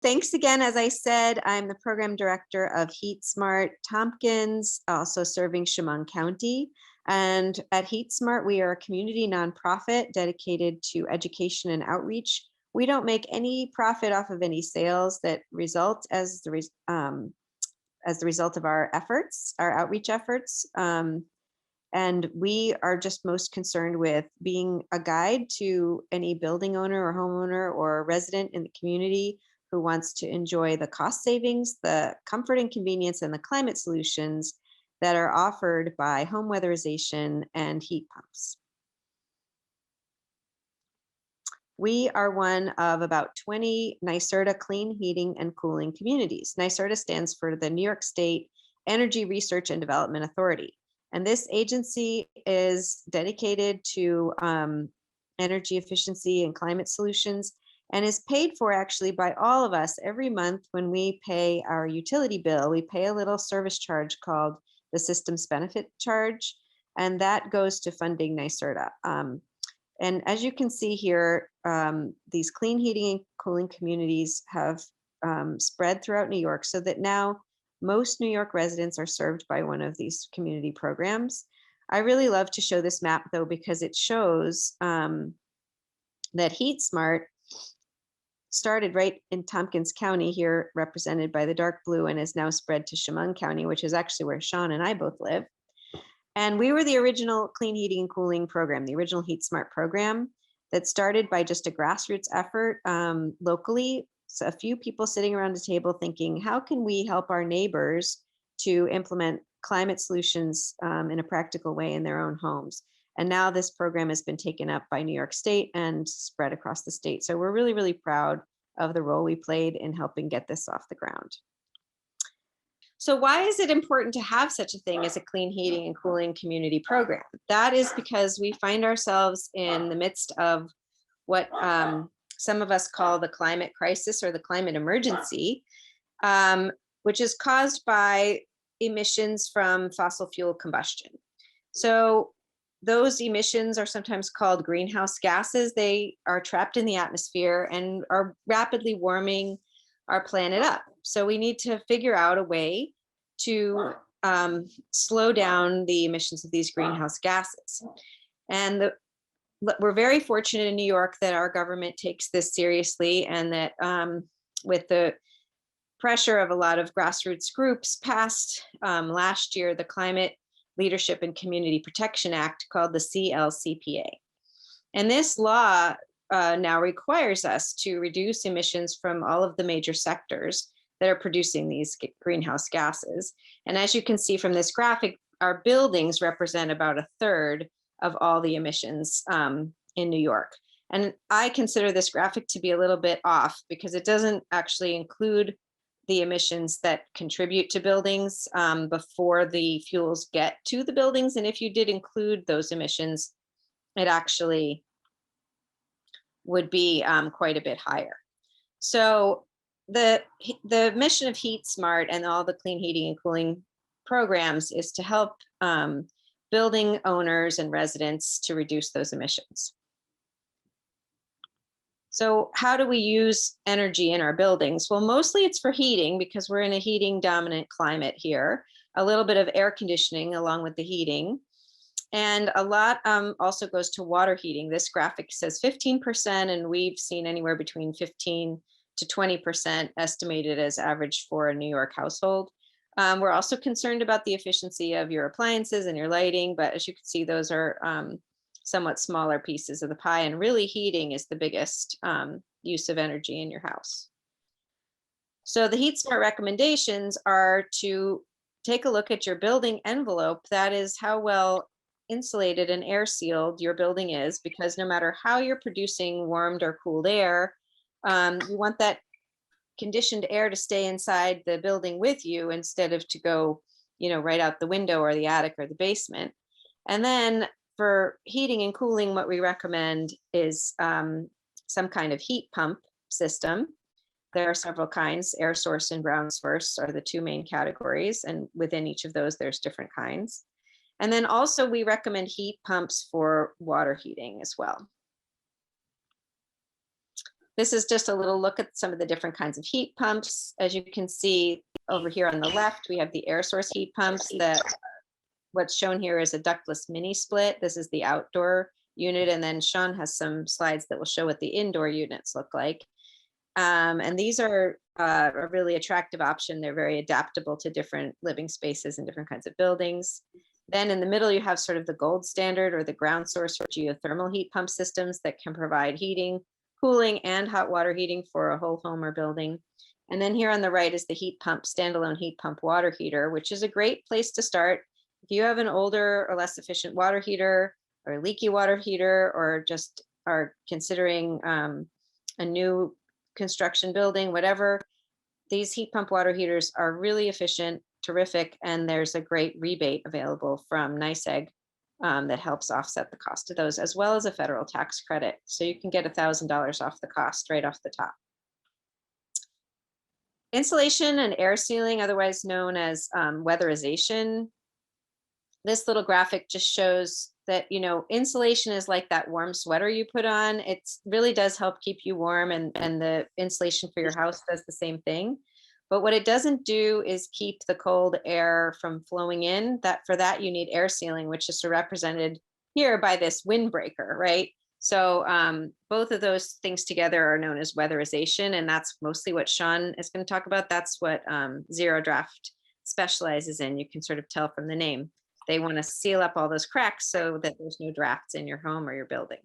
thanks again. As I said, I'm the program director of HeatSmart Tompkins, also serving Chemung County. And at HeatSmart, we are a community nonprofit dedicated to education and outreach. We don't make any profit off of any sales that result as the result of our efforts, our outreach efforts. And we are just most concerned with being a guide to any building owner or homeowner or resident in the community who wants to enjoy the cost savings, the comfort and convenience, and the climate solutions that are offered by home weatherization and heat pumps. We are one of about 20 NYSERDA clean heating and cooling communities. NYSERDA stands for the New York State Energy Research and Development Authority. And this agency is dedicated to energy efficiency and climate solutions, and is paid for actually by all of us every month. When we pay our utility bill, we pay a little service charge called the Systems Benefit Charge, and that goes to funding NYSERDA. And as you can see here, these clean heating and cooling communities have spread throughout New York, so that now most New York residents are served by one of these community programs. I really love to show this map though, because it shows that HeatSmart started right in Tompkins County here, represented by the dark blue, and is now spread to Chemung County, which is actually where Sean and I both live. And we were the original clean heating and cooling program, the original HeatSmart program that started by just a grassroots effort locally. So a few people sitting around a table thinking, how can we help our neighbors to implement climate solutions in a practical way in their own homes? And now this program has been taken up by New York State and spread across the state. So we're really, really proud of the role we played in helping get this off the ground. So why is it important to have such a thing as a clean heating and cooling community program? That is because we find ourselves in the midst of what some of us call the climate crisis or the climate emergency, which is caused by emissions from fossil fuel combustion. So those emissions are sometimes called greenhouse gases. They are trapped in the atmosphere and are rapidly warming our planet up. So we need to figure out a way to slow down the emissions of these greenhouse gases. And we're very fortunate in New York that our government takes this seriously, and that with the pressure of a lot of grassroots groups passed last year, the Climate Leadership and Community Protection Act, called the CLCPA. And this law now requires us to reduce emissions from all of the major sectors that are producing these greenhouse gases. And as you can see from this graphic, our buildings represent about a third of all the emissions in New York. And I consider this graphic to be a little bit off, because it doesn't actually include the emissions that contribute to buildings before the fuels get to the buildings. And if you did include those emissions, it actually would be quite a bit higher. So the mission of HeatSmart and all the clean heating and cooling programs is to help building owners and residents to reduce those emissions. So how do we use energy in our buildings? Well, mostly it's for heating, because we're in a heating dominant climate here, a little bit of air conditioning along with the heating. And a lot also goes to water heating. This graphic says 15%, and we've seen anywhere between 15 to 20% estimated as average for a New York household. We're also concerned about the efficiency of your appliances and your lighting, but as you can see, those are somewhat smaller pieces of the pie, and really heating is the biggest use of energy in your house. So the HeatSmart recommendations are to take a look at your building envelope. That is how well insulated and air sealed your building is, because no matter how you're producing warmed or cooled air, you want that conditioned air to stay inside the building with you instead of to go, right out the window or the attic or the basement. And then for heating and cooling, what we recommend is some kind of heat pump system. There are several kinds. Air source and ground source are the two main categories, and within each of those, there's different kinds. And then also we recommend heat pumps for water heating as well. This is just a little look at some of the different kinds of heat pumps. As you can see over here on the left, we have the air source heat pumps. What's shown here is a ductless mini split. This is the outdoor unit. And then Sean has some slides that will show what the indoor units look like. And these are a really attractive option. They're very adaptable to different living spaces and different kinds of buildings. Then in the middle, you have sort of the gold standard or the ground source for geothermal heat pump systems that can provide heating, cooling, and hot water heating for a whole home or building. And then here on the right is the heat pump, standalone heat pump water heater, which is a great place to start. If you have an older or less efficient water heater or a leaky water heater, or just are considering a new construction building, whatever, these heat pump water heaters are really efficient, terrific, and there's a great rebate available from NYSEG that helps offset the cost of those, as well as a federal tax credit. So you can get $1,000 off the cost right off the top. Insulation and air sealing, otherwise known as weatherization. This little graphic just shows that, insulation is like that warm sweater you put on. It really does help keep you warm, and the insulation for your house does the same thing. But what it doesn't do is keep the cold air from flowing in. For that, you need air sealing, which is represented here by this windbreaker, right? So both of those things together are known as weatherization, and that's mostly what Sean is going to talk about. That's what ZeroDraft specializes in. You can sort of tell from the name. They want to seal up all those cracks so that there's no drafts in your home or your building.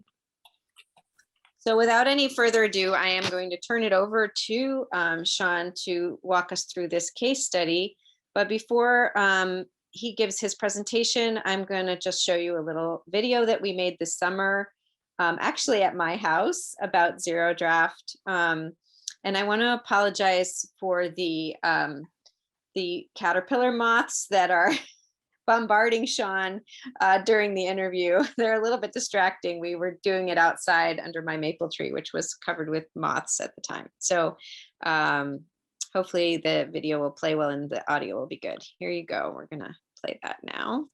So without any further ado, I am going to turn it over to Sean to walk us through this case study. But before he gives his presentation, I'm going to just show you a little video that we made this summer, actually at my house, about ZeroDraft. And I want to apologize for the caterpillar moths that are bombarding Sean during the interview. They're a little bit distracting. We were doing it outside under my maple tree, which was covered with moths at the time. So hopefully the video will play well and the audio will be good. Here you go. We're gonna play that now.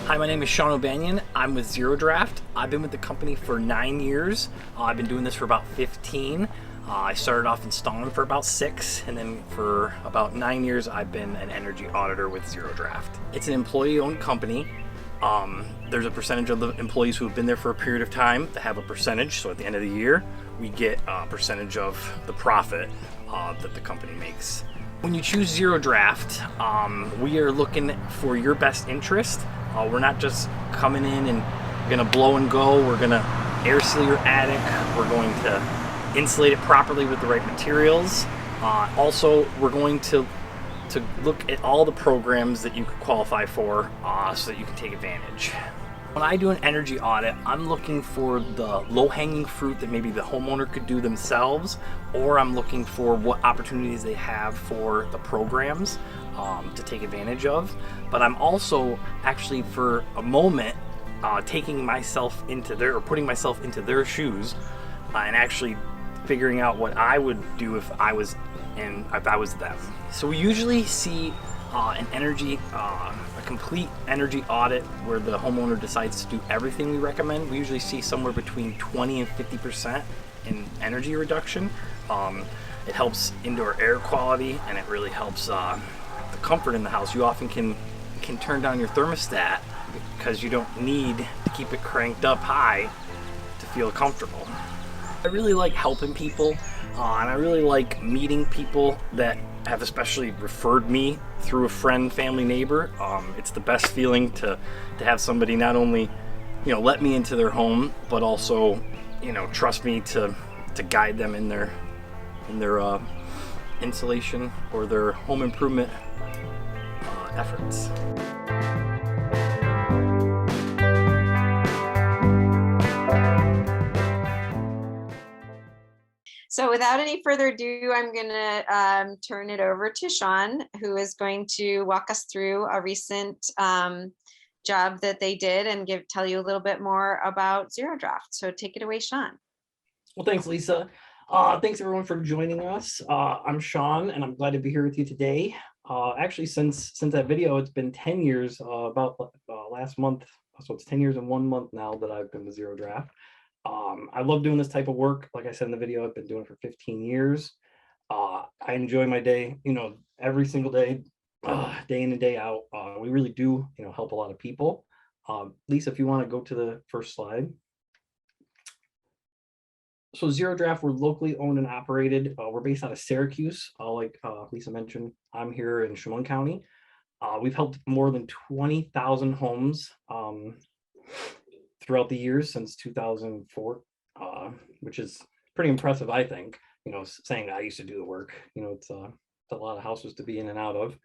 Hi, my name is Sean O'Banion. I'm with ZeroDraft. I've been with the company for 9 years. I've been doing this for about 15. I started off installing for about 6, and then for about 9 years, I've been an energy auditor with ZeroDraft. It's an employee-owned company. There's a percentage of the employees who have been there for a period of time that have a percentage. So at the end of the year, we get a percentage of the profit that the company makes. When you choose ZeroDraft, we are looking for your best interest. We're not just coming in and gonna blow and go. We're gonna air seal your attic. We're going to insulate it properly with the right materials. Also, we're going to look at all the programs that you could qualify for so that you can take advantage. When I do an energy audit, I'm looking for the low-hanging fruit that maybe the homeowner could do themselves, or I'm looking for what opportunities they have for the programs to take advantage of. But I'm also actually, for a moment, putting myself into their shoes and actually figuring out what I would do if I was them. So we usually see a complete energy audit where the homeowner decides to do everything we recommend. We usually see somewhere between 20 and 50% in energy reduction. It helps indoor air quality, and it really helps the comfort in the house. You often can turn down your thermostat because you don't need to keep it cranked up high to feel comfortable. I really like helping people, and I really like meeting people that have especially referred me through a friend, family, neighbor. It's the best feeling to have somebody not only let me into their home, but also trust me to guide them in their insulation or their home improvement efforts. So without any further ado, I'm going to turn it over to Sean, who is going to walk us through a recent job that they did and tell you a little bit more about ZeroDraft. So take it away, Sean. Well, thanks, Lisa. Thanks everyone for joining us. I'm Sean, and I'm glad to be here with you today. Actually, since that video, it's been 10 years, about last month. So it's 10 years and 1 month now that I've been with ZeroDraft. I love doing this type of work. Like I said in the video, I've been doing it for 15 years. I enjoy my day, every single day, day in and day out. We really do, help a lot of people. Lisa, if you want to go to the first slide. So ZeroDraft, we're locally owned and operated. We're based out of Syracuse. Like Lisa mentioned, I'm here in Chemung County. We've helped more than 20,000 homes throughout the years since 2004, which is pretty impressive, I think. Saying I used to do the work, it's a lot of houses to be in and out of.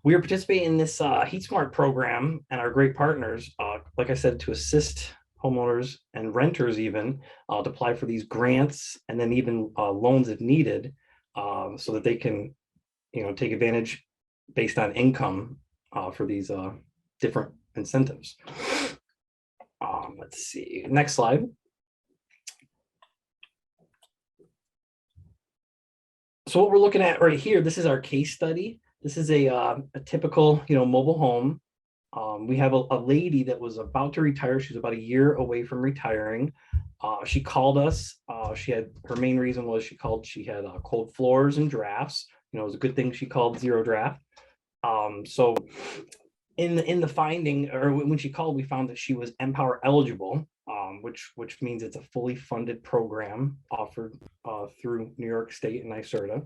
We are participating in this HeatSmart program and our great partners, like I said, to assist homeowners and renters even to apply for these grants and then even loans if needed, so that they can, take advantage based on income for these different incentives. Let's see, next slide. So what we're looking at right here, this is our case study. This is a typical, mobile home. We have a lady that was about to retire. She's about a year away from retiring. She called us. Her main reason was she had cold floors and drafts. It was a good thing she called ZeroDraft. So in the finding, or when she called, we found that she was Empower eligible, which means it's a fully funded program offered through New York State and NYSERDA.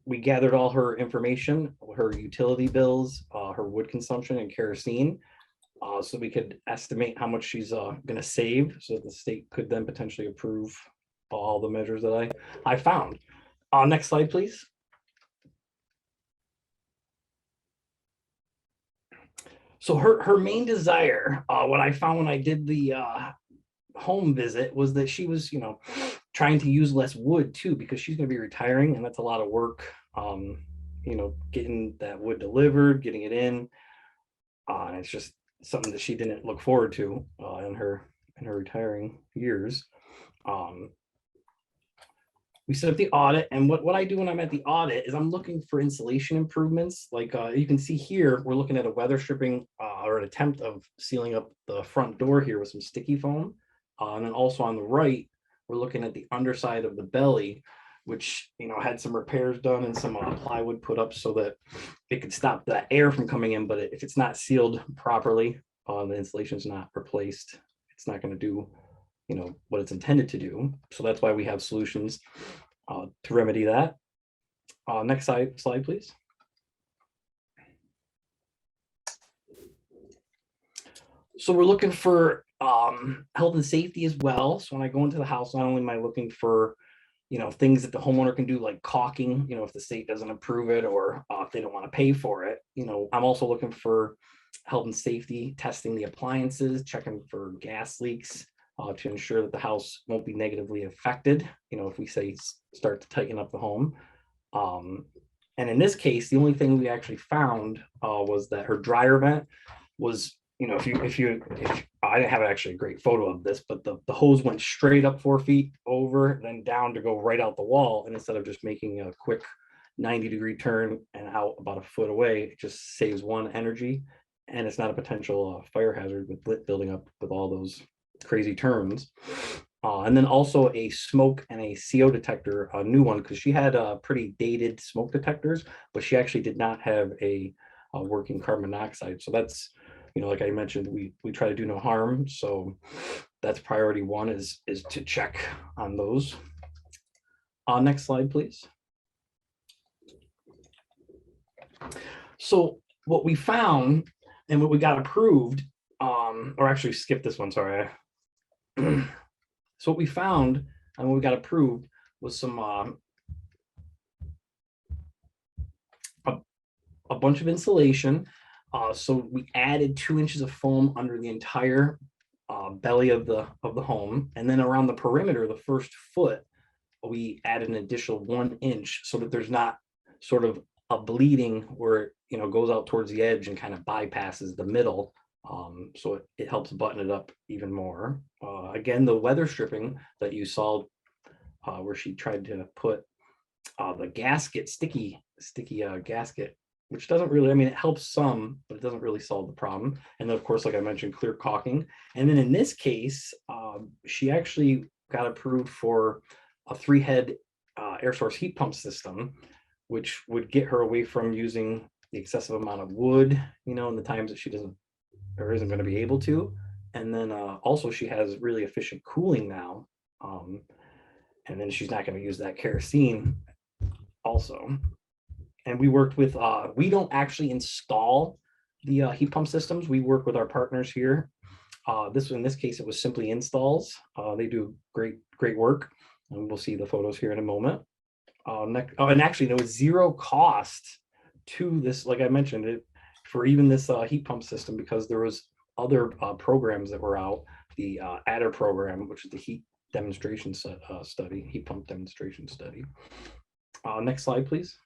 We gathered all her information, her utility bills, her wood consumption and kerosene, so we could estimate how much she's going to save, so that the state could then potentially approve all the measures that I found. Next slide, please. So her main desire, what I found when I did the home visit, was that she was, trying to use less wood too, because she's going to be retiring, and that's a lot of work. Getting that wood delivered, getting it in, and it's just something that she didn't look forward to in her retiring years. We set up the audit, and what I do when I'm at the audit is I'm looking for insulation improvements. Like you can see here, we're looking at a weather stripping or an attempt of sealing up the front door here with some sticky foam. And then also on the right, we're looking at the underside of the belly, which had some repairs done and some plywood put up so that it could stop that air from coming in. But if it's not sealed properly, the insulation is not replaced, it's not going to do what it's intended to do. So that's why we have solutions to remedy that. Next slide, please. So we're looking for health and safety as well. So when I go into the house, not only am I looking for things that the homeowner can do, like caulking, if the state doesn't approve it, or if they don't want to pay for it. I'm also looking for health and safety, testing the appliances, checking for gas leaks, to ensure that the house won't be negatively affected, if we start to tighten up the home. And in this case, the only thing we actually found was that her dryer vent was, if I didn't have actually a great photo of this, but the hose went straight up 4 feet over, then down to go right out the wall. And instead of just making a quick 90-degree turn and out about a foot away, it just saves one energy, and it's not a potential fire hazard with lit building up with all those crazy turns. And then also a smoke and a CO detector, a new one, because she had pretty dated smoke detectors, but she actually did not have a working carbon monoxide. So that's, like I mentioned, we try to do no harm. So that's priority one, is to check on those. Next slide, please. So what we found and what we got approved, or actually skip this one, sorry. So what we found and what we got approved was some a bunch of insulation. So we added 2 inches of foam under the entire belly of the home, and then around the perimeter, the first foot, we added an additional 1 inch, so that there's not sort of a bleeding where it goes out towards the edge and kind of bypasses the middle. So it helps button it up even more. Again, the weather stripping that you saw, where she tried to put the gasket sticky sticky gasket, which doesn't really, I mean, it helps some, but it doesn't really solve the problem. And then of course, like I mentioned, clear caulking. And then in this case, she actually got approved for a 3-head air source heat pump system, which would get her away from using the excessive amount of wood, you know, in the times that she doesn't or isn't going to be able to. And then also she has really efficient cooling now. And then she's not going to use that kerosene also. And we worked with, we don't actually install the heat pump systems. We work with our partners here. In this case, it was simply installs. They do great work. And we'll see the photos here in a moment. And actually there was zero cost to this, like I mentioned, it for even this heat pump system, because there was other programs that were out. The ADDER program, which is the heat demonstration study, heat pump demonstration study. Next slide, please.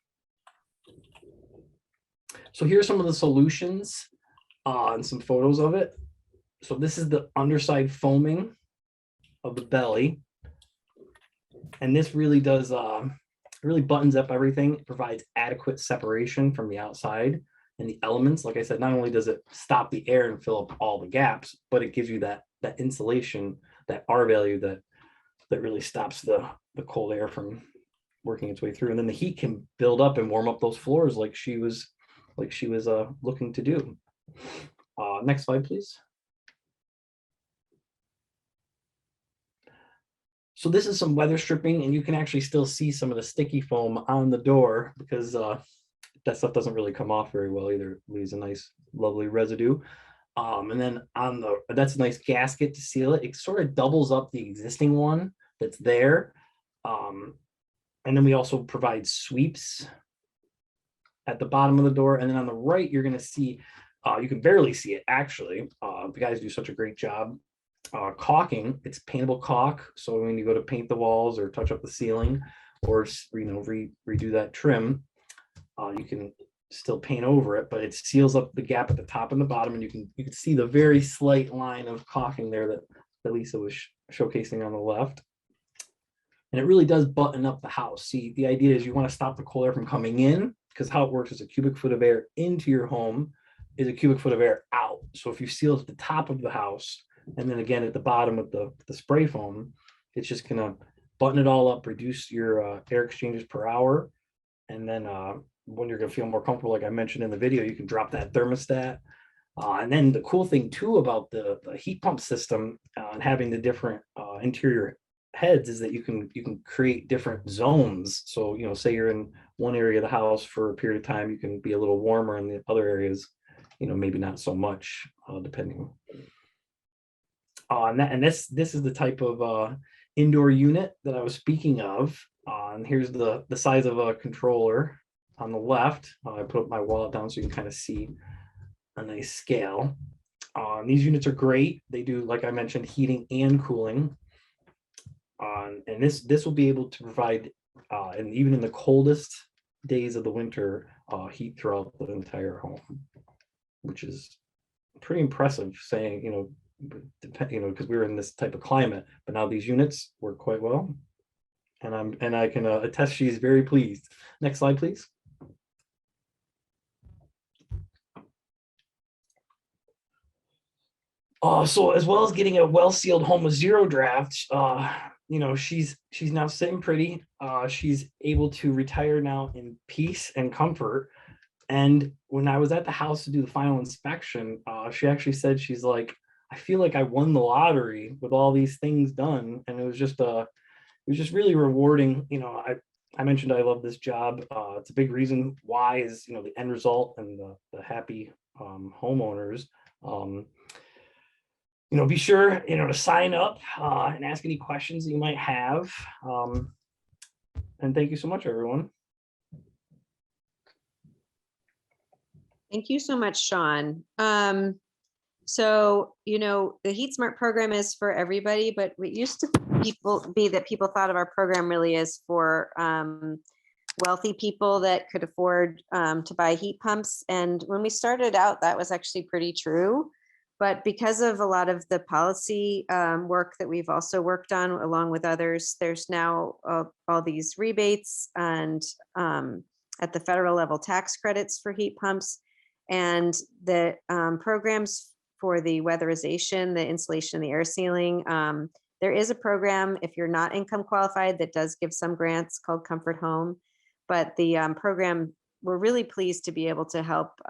So here's some of the solutions and some photos of it. So this is the underside foaming of the belly. And this really does, really buttons up everything. It provides adequate separation from the outside and the elements. Like I said, not only does it stop the air and fill up all the gaps, but it gives you that insulation, that R value that really stops the cold air from working its way through. And then the heat can build up and warm up those floors like she was looking to do. Next slide, please. So this is some weather stripping, and you can actually still see some of the sticky foam on the door because that stuff doesn't really come off very well either. It leaves a nice, lovely residue. And then that's a nice gasket to seal it. It sort of doubles up the existing one that's there. And then we also provide sweeps at the bottom of the door. And then on the right, you're going to see, you can barely see it actually. The guys do such a great job. Caulking, it's paintable caulk. So when you go to paint the walls or touch up the ceiling or, you know, redo that trim, you can still paint over it, but it seals up the gap at the top and the bottom. And you can see the very slight line of caulking there that Lisa was showcasing on the left. And it really does button up the house. See, the idea is you want to stop the cold air from coming in, because how it works is a cubic foot of air into your home is a cubic foot of air out. So if you seal at the top of the house, and then again at the bottom with the spray foam, it's just gonna button it all up, reduce your air exchanges per hour. And then when you're gonna feel more comfortable, like I mentioned in the video, you can drop that thermostat. And then the cool thing too about the heat pump system and having the different interior heads is that you can create different zones. So, you know, say you're in one area of the house for a period of time, you can be a little warmer in the other areas, you know, maybe not so much, depending. And this is the type of indoor unit that I was speaking of. And here's the size of a controller on the left. I put my wallet down so you can kind of see a nice scale. These units are great. They do, like I mentioned, heating and cooling. And this will be able to provide, and even in the coldest days of the winter, heat throughout the entire home, which is pretty impressive. Saying, you know, because we were in this type of climate, but now these units work quite well, and I can attest she's very pleased. Next slide, please. So as well as getting a well-sealed home with ZeroDraft, you know, she's now sitting pretty. She's able to retire now in peace and comfort. And when I was at the house to do the final inspection, she actually said, she's like, I feel like I won the lottery with all these things done. And it was just really rewarding. You know, I mentioned I love this job. It's a big reason why is, you know, the end result and the happy homeowners. You know, be sure, you know, to sign up and ask any questions that you might have. And thank you so much, everyone. Thank you so much, Sean. So, you know, the HeatSmart program is for everybody, but it used to be that people thought of our program really as for wealthy people that could afford to buy heat pumps. And when we started out, that was actually pretty true. But because of a lot of the policy work that we've also worked on along with others, there's now all these rebates and at the federal level tax credits for heat pumps, and the programs for the weatherization, the insulation, the air sealing. There is a program, if you're not income qualified, that does give some grants called Comfort Home. But the program, we're really pleased to be able to help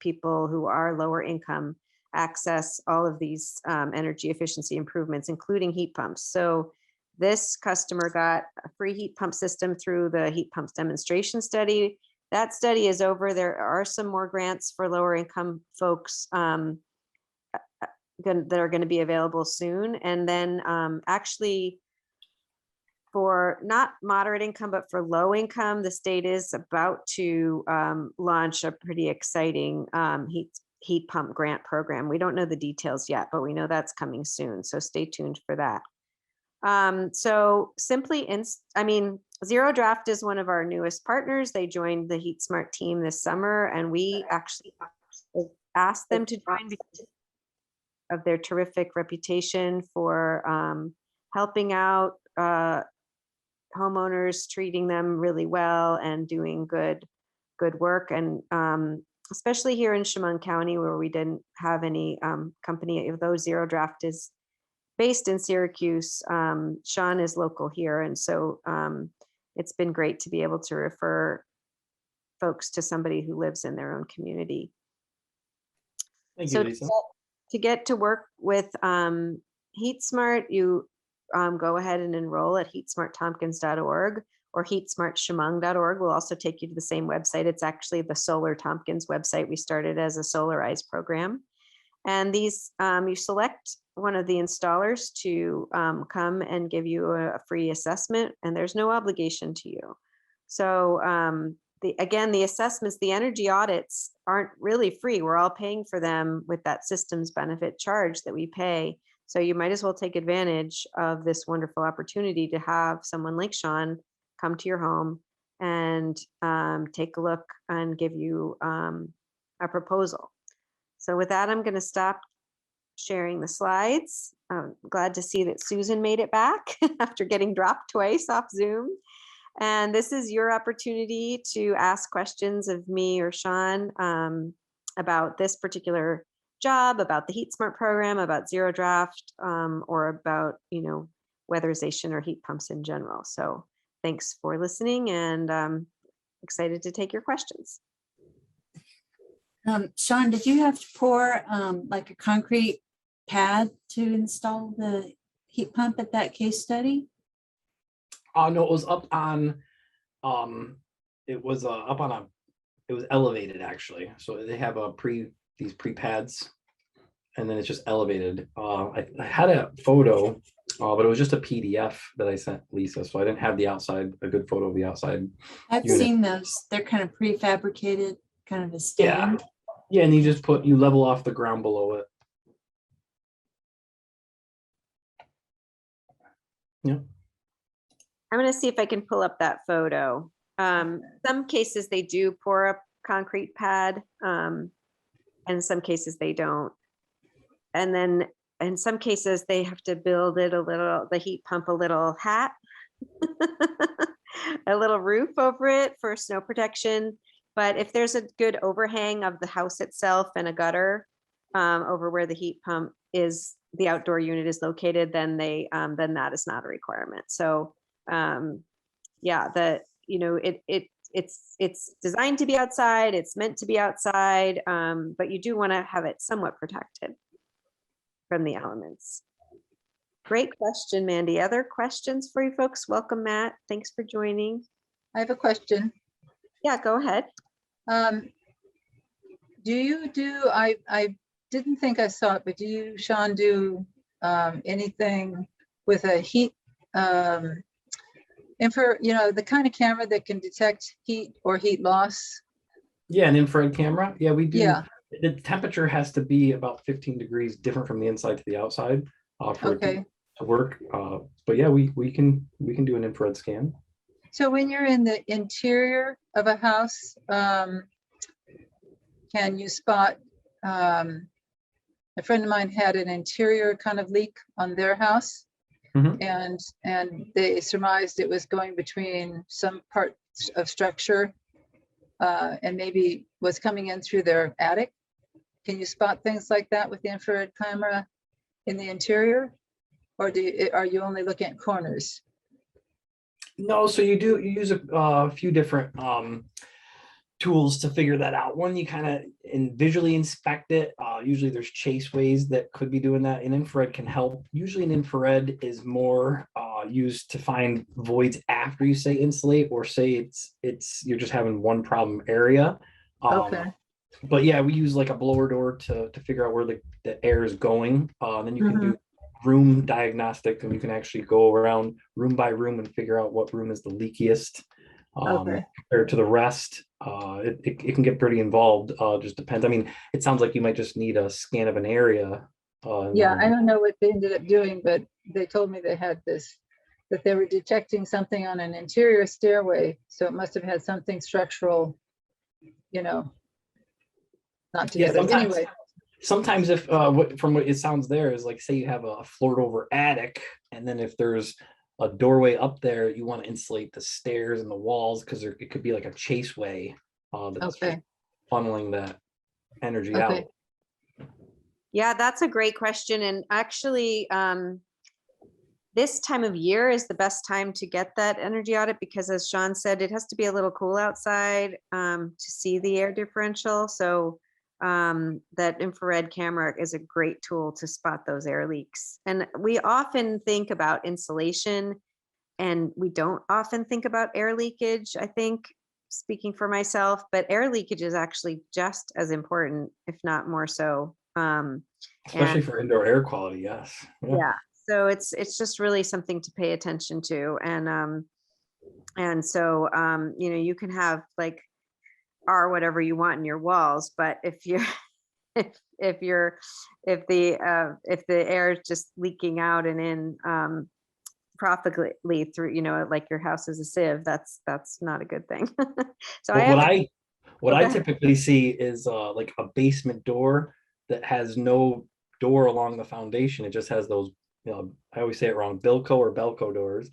people who are lower income access all of these energy efficiency improvements, including heat pumps. So this customer got a free heat pump system through the heat pumps demonstration study. That study is over. There are some more grants for lower income folks that are going to be available soon. And then actually, for not moderate income, but for low income, the state is about to launch a pretty exciting heat pump grant program. We don't know the details yet, but we know that's coming soon. So stay tuned for that. So simply, ZeroDraft is one of our newest partners. They joined the HeatSmart team this summer, and we actually asked them to join because of their terrific reputation for helping out homeowners, treating them really well, and doing good work. And especially here in Chemung County, where we didn't have any company, although ZeroDraft is based in Syracuse, Sean is local here. And so it's been great to be able to refer folks to somebody who lives in their own community. Thank So you, Lisa. to get to work with HeatSmart, you go ahead and enroll at heatsmarttompkins.org or heatsmartchemung.org. We'll also take you to the same website. It's actually the Solar Tompkins website. We started as a Solarize program. And these, you select one of the installers to come and give you a free assessment, and there's no obligation to you. So again, the assessments, the energy audits aren't really free. We're all paying for them with that systems benefit charge that we pay. So you might as well take advantage of this wonderful opportunity to have someone like Sean come to your home and take a look and give you a proposal. So with that, I'm going to stop sharing the slides. I'm glad to see that Susan made it back after getting dropped twice off Zoom. And this is your opportunity to ask questions of me or Sean about this particular job, about the HeatSmart program, about ZeroDraft, or about, weatherization or heat pumps in general. So thanks for listening, and excited to take your questions. Sean, did you have to pour like a concrete pad to install the heat pump at that case study? No, it was up on, it was elevated actually. So they have these pre-pads, and then it's just elevated. I had a photo, but it was just a PDF that I sent Lisa, so I didn't have a good photo of the outside. I've seen those. They're kind of prefabricated, kind of a stand. Yeah, and you level off the ground below it. Yeah. I'm going to see if I can pull up that photo. Some cases they do pour a concrete pad, and in some cases they don't. And then in some cases they have to build it the heat pump a little hat, a little roof over it for snow protection. But if there's a good overhang of the house itself and a gutter over where the heat pump is, the outdoor unit is located, then then that is not a requirement. So yeah, it's designed to be outside. It's meant to be outside, but you do want to have it somewhat protected from the elements. Great question, Mandy. Other questions for you folks? Welcome, Matt. Thanks for joining. I have a question. Yeah, go ahead. Do you do, I didn't think I saw it, but do you, Sean, do anything with a heat, the kind of camera that can detect heat or heat loss? Yeah, an infrared camera. Yeah, we do. Yeah. The temperature has to be about 15 degrees different from the inside to the outside for it to work. But yeah, we can do an infrared scan. So when you're in the interior of a house, can you spot, a friend of mine had an interior kind of leak on their house, and they surmised it was going between some parts of structure and maybe was coming in through their attic? Can you spot things like that with the infrared camera in the interior? Or are you only looking at corners? No, so you use a few different tools to figure that out. One, you kind of visually inspect it. Usually there's chase ways that could be doing that, and infrared can help. Usually an infrared is more used to find voids after you say insulate, or say it's you're just having one problem area. Okay. But yeah, we use like a blower door to figure out where the air is going. Then you can do room diagnostic, and you can actually go around room by room and figure out what room is the leakiest compared to the rest. It can get pretty involved. Just depends. I mean, it sounds like you might just need a scan of an area. Yeah, I don't know what they ended up doing, but they told me they had this, that they were detecting something on an interior stairway. So it must have had something structural, not together. Anyway. Sometimes if from what it sounds there is like, say you have a floored over attic, and then if there's a doorway up there, you want to insulate the stairs and the walls, because it could be like a chase way that's funneling that energy out. Yeah, that's a great question. And actually, this time of year is the best time to get that energy audit, because as Sean said, it has to be a little cool outside to see the air differential. So that infrared camera is a great tool to spot those air leaks. And we often think about insulation, and we don't often think about air leakage, I think, speaking for myself, but air leakage is actually just as important, if not more so. Especially for indoor air quality, yes. Yeah. So it's just really something to pay attention to. And so you can have like whatever you want in your walls, but if you're if the air is just leaking out and in profitably through, like your house is a sieve, that's not a good thing. So what I typically see is like a basement door that has no door along the foundation. It just has those, I always say it wrong, Bilco or Belco doors.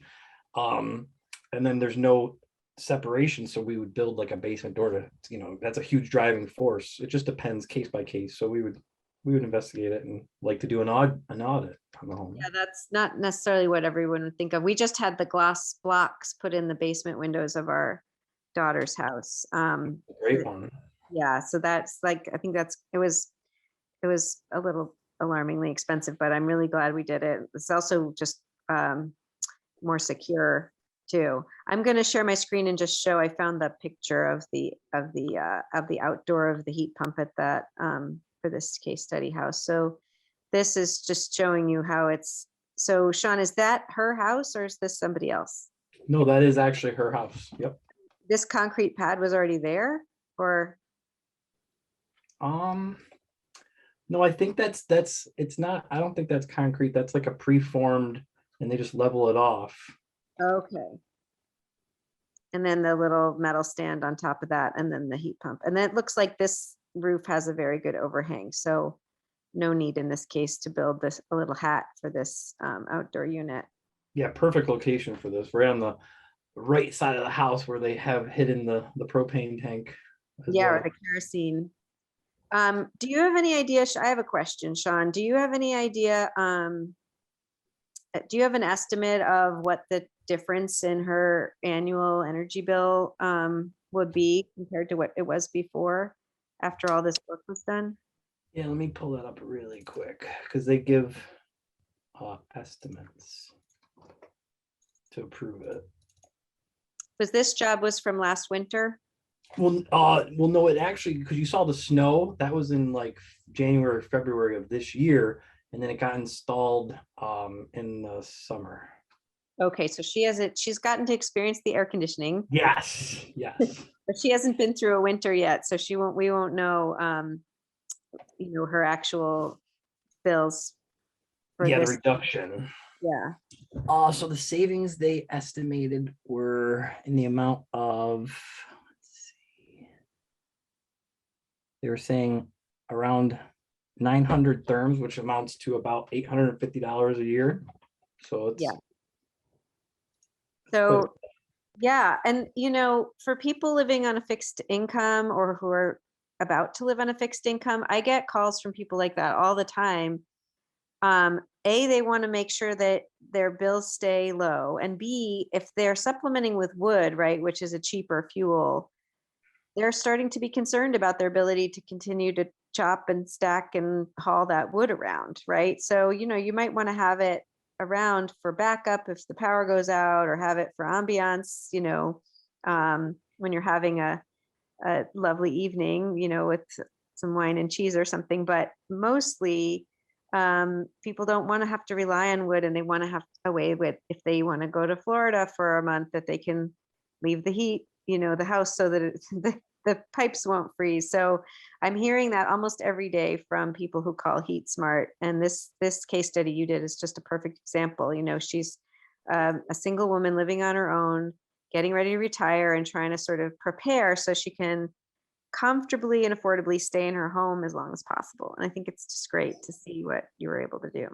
And then there's no separation, so we would build like a basement door to, that's a huge driving force. It just depends case by case. So we would investigate it and like to do an audit on the home. Yeah, that's not necessarily what everyone would think of. We just had the glass blocks put in the basement windows of our daughter's house. Great one. Yeah, so that's like, I think it was a little alarmingly expensive, but I'm really glad we did it. It's also just more secure too. I'm going to share my screen and just show, I found the picture of the outdoor of the heat pump at that for this case study house. So this is just showing you how it's. So Sean, is that her house or is this somebody else? No, that is actually her house. Yep. This concrete pad was already there, or? No, I think it's not, I don't think that's concrete. That's like a preformed, and they just level it off. Okay. And then the little metal stand on top of that, and then the heat pump. And then it looks like this roof has a very good overhang. So no need in this case to build a little hat for this outdoor unit. Yeah, perfect location for this. Right on the right side of the house where they have hidden the propane tank. Yeah, well. or the kerosene. Do you have any idea? I have a question, Sean. Do you have any idea? Do you have an estimate of what the difference in her annual energy bill would be compared to what it was before, after all this work was done? Yeah, let me pull that up really quick, because they give estimates to approve it. Was this job was from last winter? Well, no, it actually, because you saw the snow, that was in like January, February of this year, and then it got installed in the summer. Okay, so she's gotten to experience the air conditioning. Yes. But she hasn't been through a winter yet, so we won't know her actual bills for the this. reduction. Yeah. So the savings they estimated were in the amount of, let's see, they were saying around 900 therms, which amounts to about $850 a year. So it's yeah. So Yeah, and for people living on a fixed income or who are about to live on a fixed income, I get calls from people like that all the time. They want to make sure that their bills stay low, and B, if they're supplementing with wood, right, which is a cheaper fuel, they're starting to be concerned about their ability to continue to chop and stack and haul that wood around, right? So, you might want to have it around for backup if the power goes out, or have it for ambiance, when you're having a lovely evening, with some wine and cheese or something. But mostly, people don't want to have to rely on wood, and they want to have a way with, if they want to go to Florida for a month, that they can leave the heat, the house, so that the pipes won't freeze. So I'm hearing that almost every day from people who call HeatSmart. And this case study you did is just a perfect example. She's a single woman living on her own, getting ready to retire, and trying to sort of prepare so she can comfortably and affordably stay in her home as long as possible. And I think it's just great to see what you were able to do.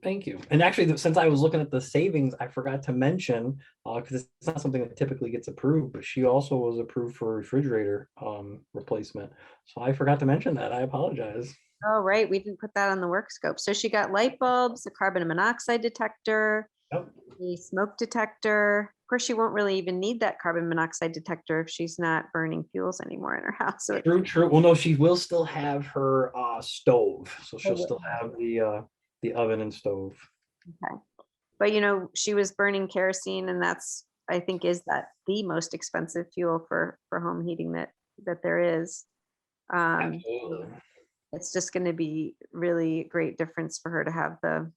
Thank you. And actually, since I was looking at the savings, I forgot to mention, because it's not something that typically gets approved, but she also was approved for a refrigerator replacement. So I forgot to mention that. I apologize. Oh, right. We didn't put that on the work scope. So she got light bulbs, a carbon monoxide detector, Yep. a smoke detector. Of course, she won't really even need that carbon monoxide detector if she's not burning fuels anymore in her house. So True, true. Well, no, she will still have her stove. So she'll yeah. still have the oven and stove. Okay. But she was burning kerosene, and that's, I think, is that the most expensive fuel for home heating that there is. Absolutely. It's just going to be really great difference for her to have the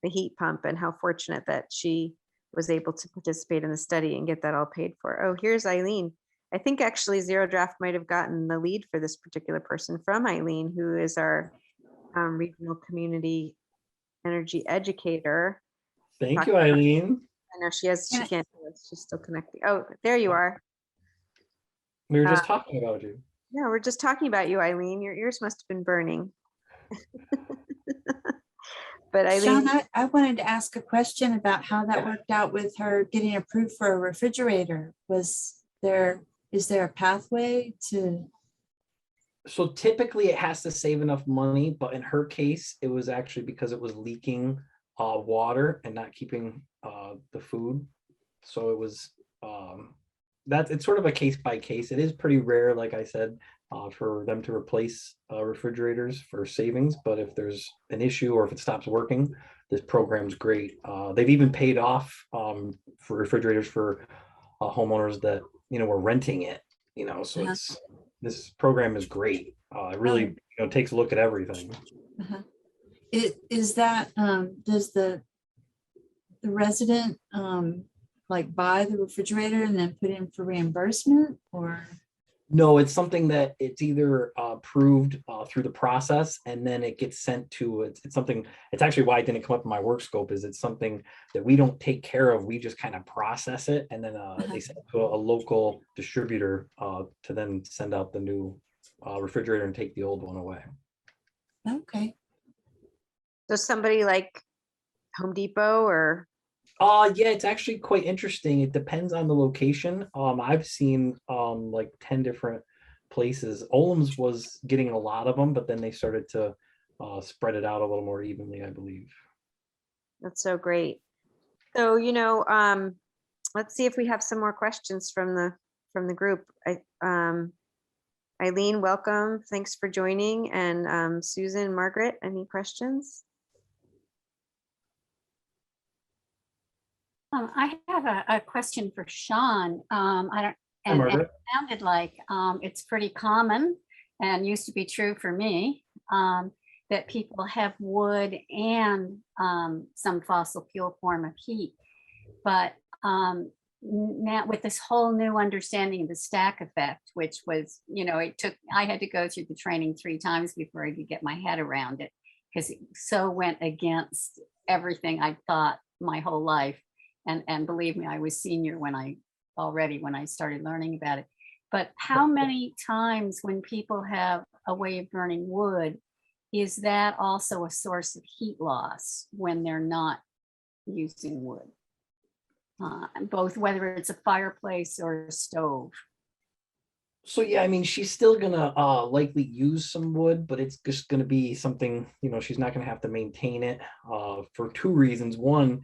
heat pump, and how fortunate that she was able to participate in the study and get that all paid for. Oh, here's Eileen. I think actually ZeroDraft might have gotten the lead for this particular person from Eileen, who is our regional community energy educator. Thank you, Eileen. I know she can't do it. She's still connecting. Oh, there you are. We were just talking about you. Yeah, we're just talking about you, Eileen. Your ears must have been burning. But Eileen, Sean, I wanted to ask a question about how that worked out with her getting approved for a refrigerator. Is there a pathway to? So typically it has to save enough money, but in her case, it was actually because it was leaking water and not keeping the food. So it was it's sort of a case by case. It is pretty rare, like I said, for them to replace refrigerators for savings. But if there's an issue or if it stops working, this program's great. They've even paid off for refrigerators for homeowners that were renting it. So this program is great. It really takes a look at everything. Is that does the resident like buy the refrigerator and then put in for reimbursement, or? No, it's something that it's either approved through the process, and then it gets sent to it's something. It's actually why it didn't come up in my work scope. Is it's something that we don't take care of. We just kind of process it, and then they send it to a local distributor to then send out the new refrigerator and take the old one away. Okay. So somebody like Home Depot or? Yeah, it's actually quite interesting. It depends on the location. I've seen like 10 different places. Olam's was getting a lot of them, but then they started to spread it out a little more evenly, I believe. That's so great. So, let's see if we have some more questions from the group. Eileen, welcome. Thanks for joining. And Susan, Margaret, any questions? I have a question for Sean. And it sounded like it's pretty common and used to be true for me that people have wood and some fossil fuel form of heat. But now with this whole new understanding of the stack effect, which was, I had to go through the training 3 times before I could get my head around it, because it so went against everything I thought my whole life. And believe me, I was senior when I started learning about it. But how many times when people have a way of burning wood, is that also a source of heat loss when they're not using wood? both whether it's a fireplace or a stove. So yeah, I mean, she's still gonna likely use some wood, but it's just gonna be something, she's not gonna have to maintain it for two reasons. One,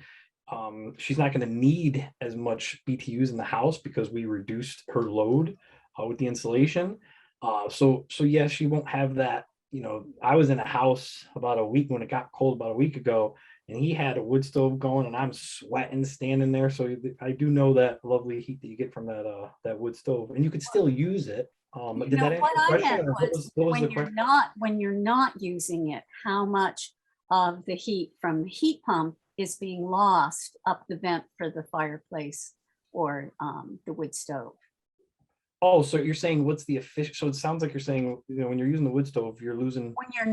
she's not gonna need as much BTUs in the house because we reduced her load with the insulation. So yeah, she won't have that. I was in a house about a week when it got cold about a week ago, and he had a wood stove going, and I'm sweating standing there. So I do know that lovely heat that you get from that wood stove, and you could still use it. Did that answer What your I question? meant Or was what was when the you're question? not using it, how much of the heat from the heat pump is being lost up the vent for the fireplace or the wood stove? Oh, so you're saying what's the efficient? So it sounds like you're saying, when you're using the wood stove, you're losing. When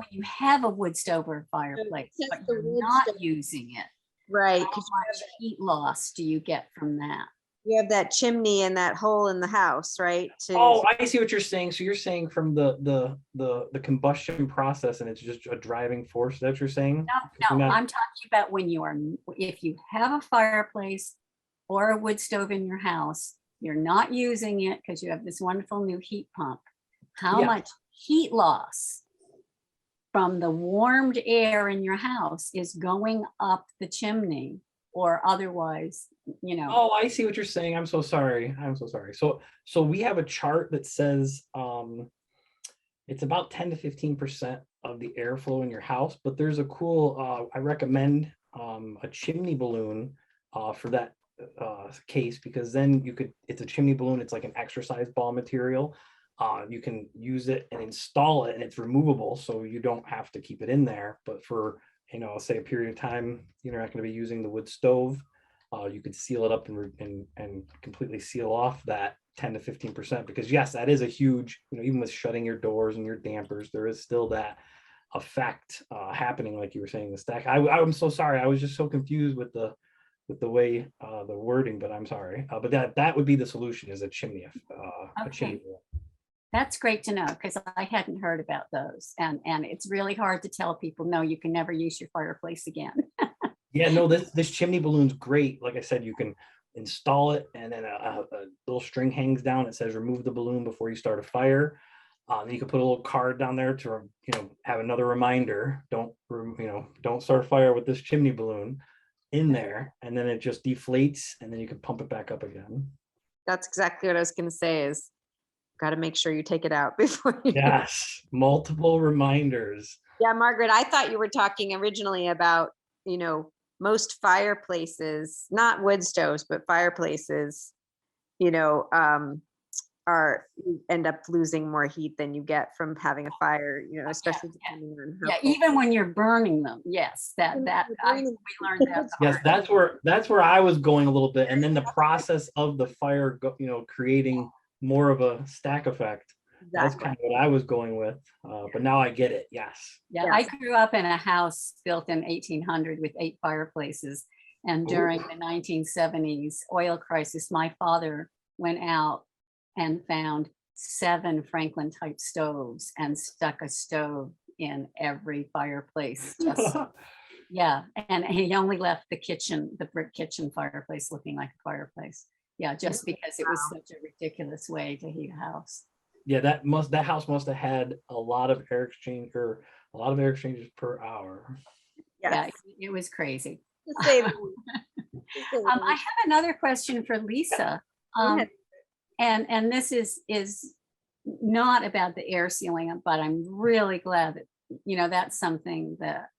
you have a wood stove or fireplace, just but the you're wood not stove. using it, Right, how because much heat loss do you get from that? you have that chimney and that hole in the house, right? Oh, I see what you're saying. So you're saying from the combustion process, and it's just a driving force. That's what you're saying? No, You're not- I'm talking about if you have a fireplace or a wood stove in your house, you're not using it because you have this wonderful new heat pump. How Yeah. much heat loss from the warmed air in your house is going up the chimney or otherwise, Oh, I see what you're saying. I'm so sorry. So we have a chart that says it's about 10 to 15% of the airflow in your house, but there's a cool, I recommend a chimney balloon for that case, because then it's a chimney balloon. It's like an exercise ball material. You can use it and install it, and it's removable, so you don't have to keep it in there. But for, say a period of time, you're not going to be using the wood stove. You could seal it up and completely seal off that 10 to 15%, because yes, that is a huge, even with shutting your doors and your dampers, there is still that effect happening, like you were saying, the stack. I'm so sorry. I was just so confused with the way the wording, but I'm sorry. But that would be the solution, is a chimney. A chimney. That's great to know because I hadn't heard about those. And it's really hard to tell people, no, you can never use your fireplace again. Yeah, no, this chimney balloon's great. Like I said, you can install it, and then a little string hangs down. It says remove the balloon before you start a fire. Then you can put a little card down there to have another reminder. Don't start a fire with this chimney balloon in there, and then it just deflates, and then you can pump it back up again. that's exactly what I was going to say is got to make sure you take it out before you. Yes, multiple reminders. Yeah, Margaret, I thought you were talking originally about, most fireplaces, not wood stoves, but fireplaces, are end up losing more heat than you get from having a fire, especially depending on how Yeah, cold. even when you're burning them. Yes, we learned that. the Yes, hard way. that's where I was going a little bit, and then the process of the fire, creating more of a stack effect. That's Exactly. kind of what I was going with, but now I get it. Yes. Yeah, I grew up in a house built in 1800 with 8 fireplaces. And during the 1970s oil crisis, my father went out and found 7 Franklin type stoves and stuck a stove in every fireplace. Yeah, and he only left the brick kitchen fireplace looking like a fireplace. Yeah, just because it was such a ridiculous way to heat a house. Yeah, that house must have had a lot of air exchanges per hour. Yeah, Yes. it was crazy. To say the least. I have another question for Lisa. ahead. And this is not about the air sealing, but I'm really glad that, that's something that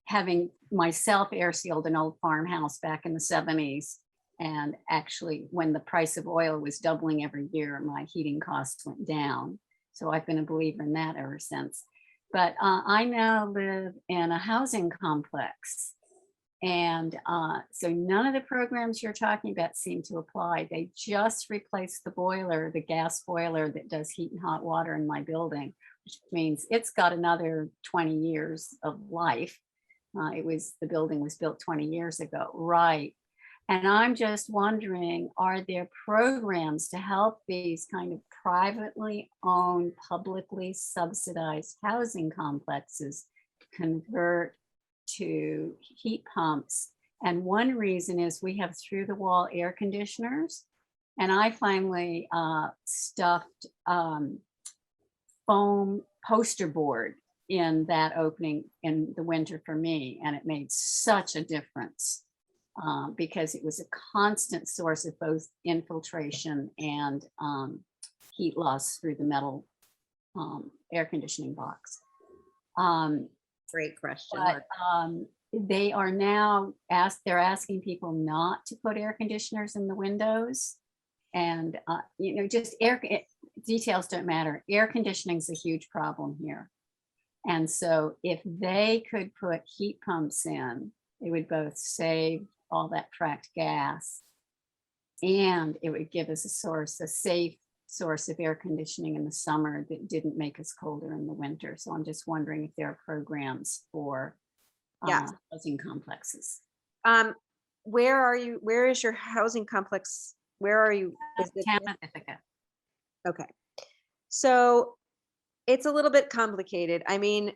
having myself air sealed an old farmhouse back in the 70s. And actually, when the price of oil was doubling every year, my heating costs went down. So I've been a believer in that ever since. But I now live in a housing complex. And so none of the programs you're talking about seem to apply. They just replaced the boiler, the gas boiler that does heat and hot water in my building, which means it's got another 20 years of life. The building was built 20 years ago, right? And I'm just wondering, are there programs to help these kind of privately owned, publicly subsidized housing complexes convert to heat pumps And one reason is we have through the wall air conditioners. And I finally stuffed foam poster board in that opening in the winter for me. And it made such a difference because it was a constant source of both infiltration and heat loss through the metal air conditioning box. Great question. But they are now they're asking people not to put air conditioners in the windows. And, just details don't matter. Air conditioning is a huge problem here. And so if they could put heat pumps in, it would both save all that fracked gas and it would give us a safe source of air conditioning in the summer that didn't make us colder in the winter. So I'm just wondering if there are programs for housing complexes. Where are you? Where is your housing complex? Where are you? Is it Town of Ithaca. okay. So it's a little bit complicated. I mean,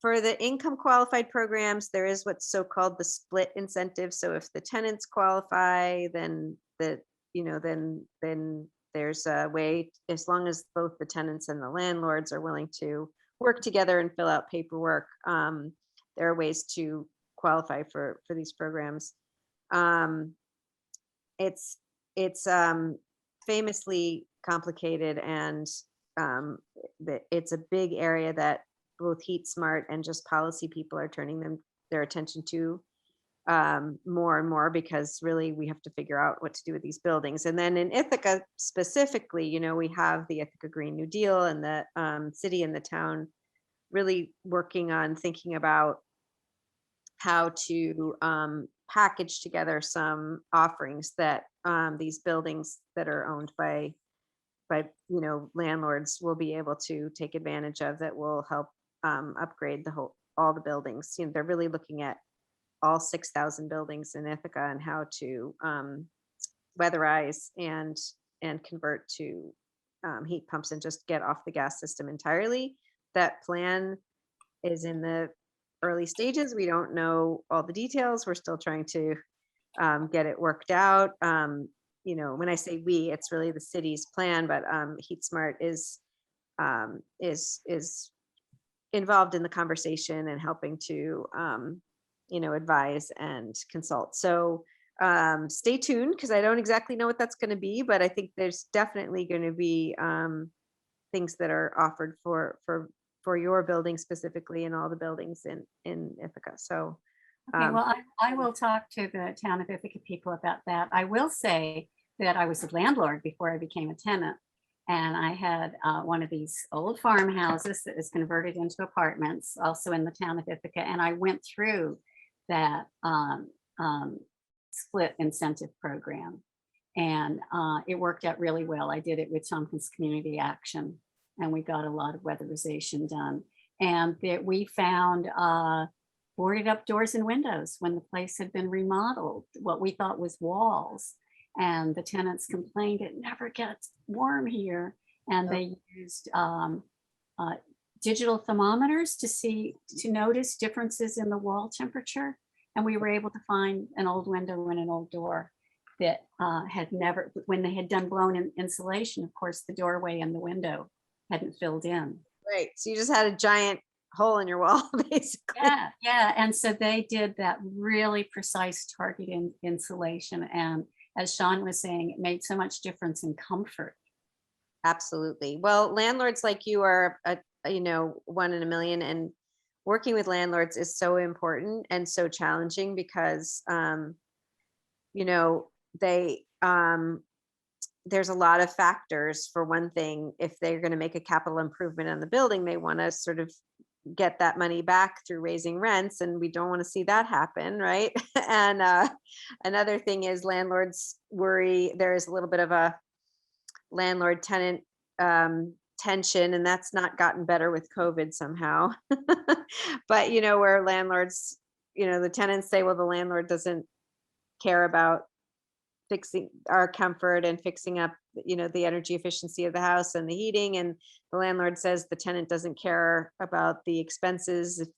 for the income qualified programs, there is what's so-called the split incentive. So if the tenants qualify, then then there's a way, as long as both the tenants and the landlords are willing to work together and fill out paperwork, there are ways to qualify for these programs. It's famously complicated, and it's a big area that both HeatSmart and just policy people are turning their attention to more and more, because really we have to figure out what to do with these buildings. And then in Ithaca specifically, we have the Ithaca Green New Deal, and the city and the town really working on thinking about how to package together some offerings that these buildings that are owned by landlords will be able to take advantage of, that will help upgrade all the buildings. They're really looking at all 6,000 buildings in Ithaca and how to weatherize and convert to heat pumps and just get off the gas system entirely. That plan is in the early stages. We don't know all the details. We're still trying to get it worked out. When I say we, it's really the city's plan, but HeatSmart is involved in the conversation and helping to advise and consult. So stay tuned, because I don't exactly know what that's going to be, but I think there's definitely going to be things that are offered for your building specifically, and all the buildings in Ithaca. So Okay, well, I will talk to the town of Ithaca people about that. I will say that I was a landlord before I became a tenant, and I had one of these old farmhouses that was converted into apartments, also in the town of Ithaca, and I went through that split incentive program, and it worked out really well. I did it with Tompkins Community Action, and we got a lot of weatherization done, and that we found boarded up doors and windows when the place had been remodeled, what we thought was walls. And the tenants complained, it never gets warm here. And they used digital thermometers to notice differences in the wall temperature. And we were able to find an old window and an old door that had never, when they had done blown insulation, of course, the doorway and the window hadn't filled in. right. So you just had a giant hole in your wall, basically. Yeah. And so they did that really precise targeted insulation. And as Sean was saying, it made so much difference in comfort. Absolutely. Well, landlords like you are, one in a million, and working with landlords is so important and so challenging, because, there's a lot of factors. For one thing, if they're going to make a capital improvement on the building, they want to sort of get that money back through raising rents, and we don't want to see that happen, right? And another thing is landlords worry there is a little bit of a landlord tenant tension, and that's not gotten better with COVID somehow. But where landlords, the tenants say, well, the landlord doesn't care about fixing our comfort and fixing up the energy efficiency of the house and the heating, and the landlord says the tenant doesn't care about the expenses if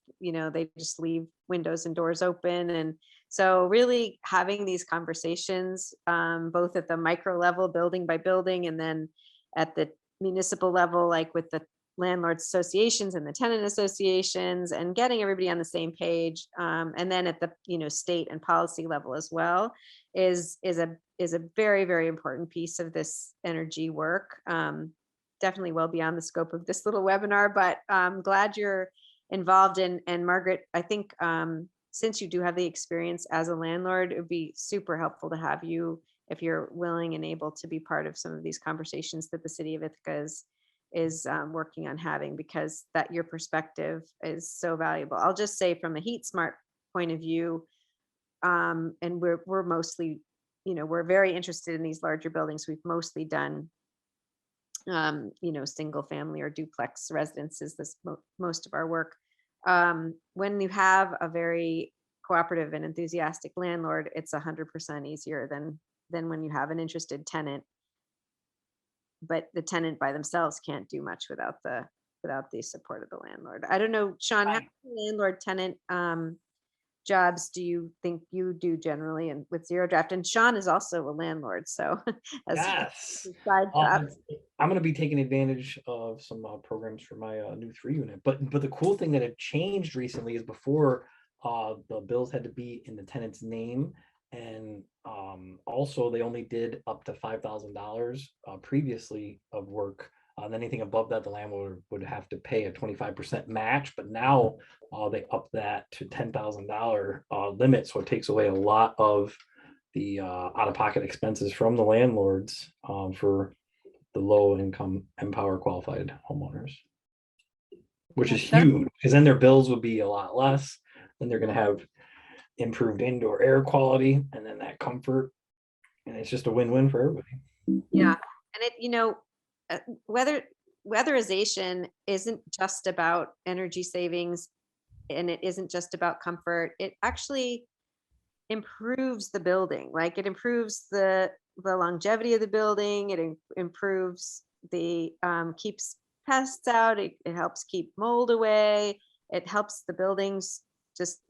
they just leave windows and doors open. And So really having these conversations, both at the micro level, building by building, and then at the municipal level, like with the landlord associations and the tenant associations, and getting everybody on the same page, and then at the state and policy level as well, is a very, very important piece of this energy work. Definitely well beyond the scope of this little webinar, but I'm glad you're involved in. And Margaret, I think since you do have the experience as a landlord, it would be super helpful to have you, if you're willing and able, to be part of some of these conversations that the city of Ithaca is working on having, because that your perspective is so valuable. I'll just say from a HeatSmart point of view, and we're mostly, we're very interested in these larger buildings. We've mostly done single family or duplex residences, this most of our work. When you have a very cooperative and enthusiastic landlord, it's 100% easier than when you have an interested tenant, but the tenant by themselves can't do much without the support of the landlord. I don't know, Sean, how Right. many landlord tenant jobs do you think you do generally, and with ZeroDraft? And Sean is also a landlord, so as Yes. his side job. I'm going to be taking advantage of some programs for my new 3 unit. But the cool thing that had changed recently is before the bills had to be in the tenant's name, and also they only did up to $5,000 previously of work. And anything above that, the landlord would have to pay a 25% match. But now they up that to $10,000 limit, so it takes away a lot of the out-of-pocket expenses from the landlords for the low-income Empower qualified homeowners, which is huge, because then their bills would be a lot less. Then they're going to have improved indoor air quality, and then that comfort, and it's just a win-win for everybody. Yeah, and weatherization isn't just about energy savings, and it isn't just about comfort. It actually improves the building. Like, it improves the longevity of the building. It improves the keeps pests out. It helps keep mold away. It helps the buildings just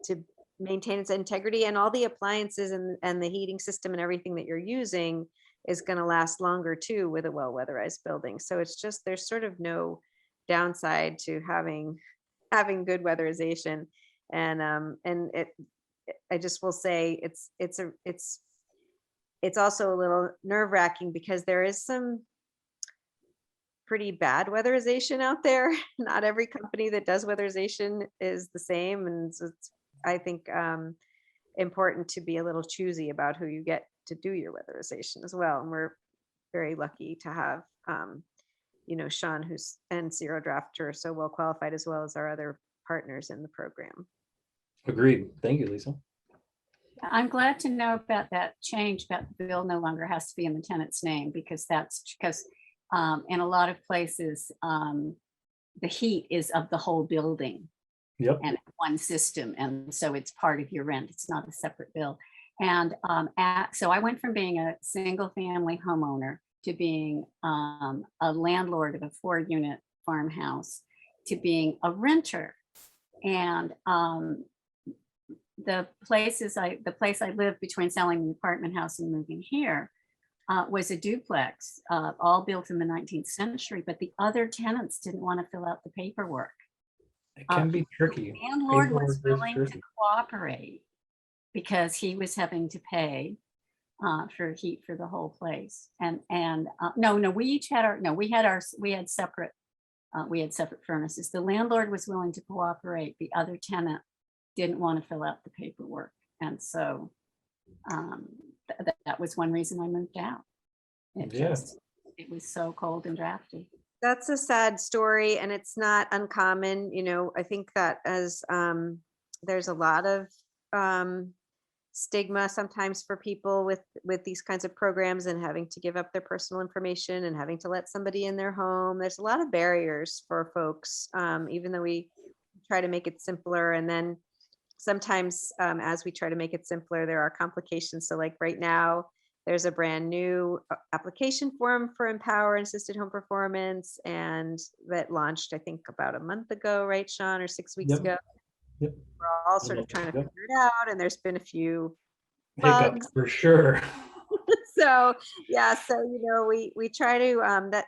to maintain its integrity, and all the appliances and the heating system and everything that you're using is going to last longer too with a well weatherized building. So it's just, there's sort of no downside to having good weatherization. And I just will say it's also a little nerve wracking, because there is some pretty bad weatherization out there. Not every company that does weatherization is the same, and so it's, I think, important to be a little choosy about who you get to do your weatherization as well. And we're very lucky to have Sean, and ZeroDraft, are so well qualified, as well as our other partners in the program. Agreed. Thank you, Lisa. I'm glad to know about that change, that the bill no longer has to be in the tenant's name, because in a lot of places, the heat is of the whole building. Yep. And one system, and so it's part of your rent. It's not a separate bill. And so I went from being a single family homeowner to being a landlord of a 4-unit farmhouse to being a renter. And the place I lived between selling the apartment house and moving here was a duplex, all built in the 19th century, but the other tenants didn't want to fill out the paperwork. It can be tricky. The landlord was Paperwork is willing tricky. to cooperate because he was having to pay for heat for the whole place. And we each had we had separate furnaces. The landlord was willing to cooperate. The other tenant didn't want to fill out the paperwork, and so that was one reason I moved out. It was so cold and drafty. That's a sad story, and it's not uncommon. I think that as there's a lot of stigma sometimes for people with these kinds of programs, and having to give up their personal information and having to let somebody in their home. There's a lot of barriers for folks, even though we try to make it simpler. And then sometimes as we try to make it simpler, there are complications. So like right now, there's a brand new application form for Empower and assisted home performance, and that launched, I think, about a month ago, right, Sean, or 6 weeks ago. Yep. We're all sort of trying to Yep. figure it out, and there's been a few Hiccups bugs. for sure. So yeah, so we try to that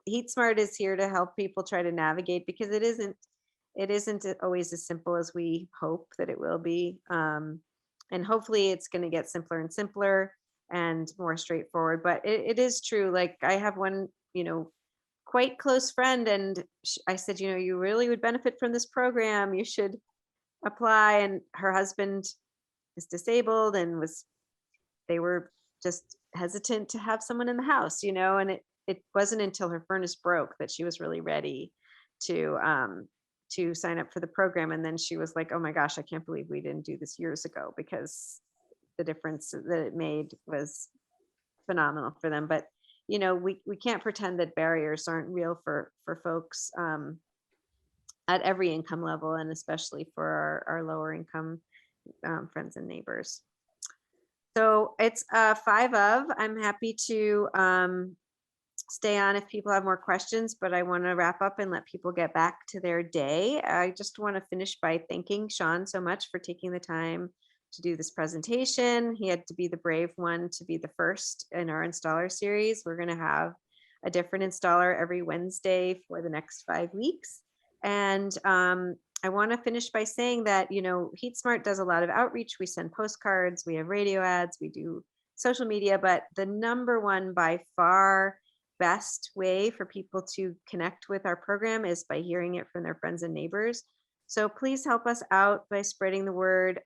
HeatSmart is here to help people try to navigate, because it isn't always as simple as we hope that it will be. And hopefully it's going to get simpler and simpler and more straightforward. But it is true. Like, I have one, quite close friend, and I said, you really would benefit from this program. You should apply. And her husband is disabled, and they were just hesitant to have someone in the house, and it wasn't until her furnace broke that she was really ready to sign up for the program. And then she was like, oh my gosh, I can't believe we didn't do this years ago, because the difference that it made was phenomenal for them. But we can't pretend that barriers aren't real for folks at every income level, and especially for our lower income friends and neighbors. So it's 5 of. I'm happy to stay on if people have more questions, but I want to wrap up and let people get back to their day. I just want to finish by thanking Sean so much for taking the time to do this presentation. He had to be the brave one to be the first in our installer series. We're going to have a different installer every Wednesday for the next 5 weeks. And I want to finish by saying that, HeatSmart does a lot of outreach. We send postcards, we have radio ads, we do social media, but the number one by far best way for people to connect with our program is by hearing it from their friends and neighbors. So please help us out by spreading the word.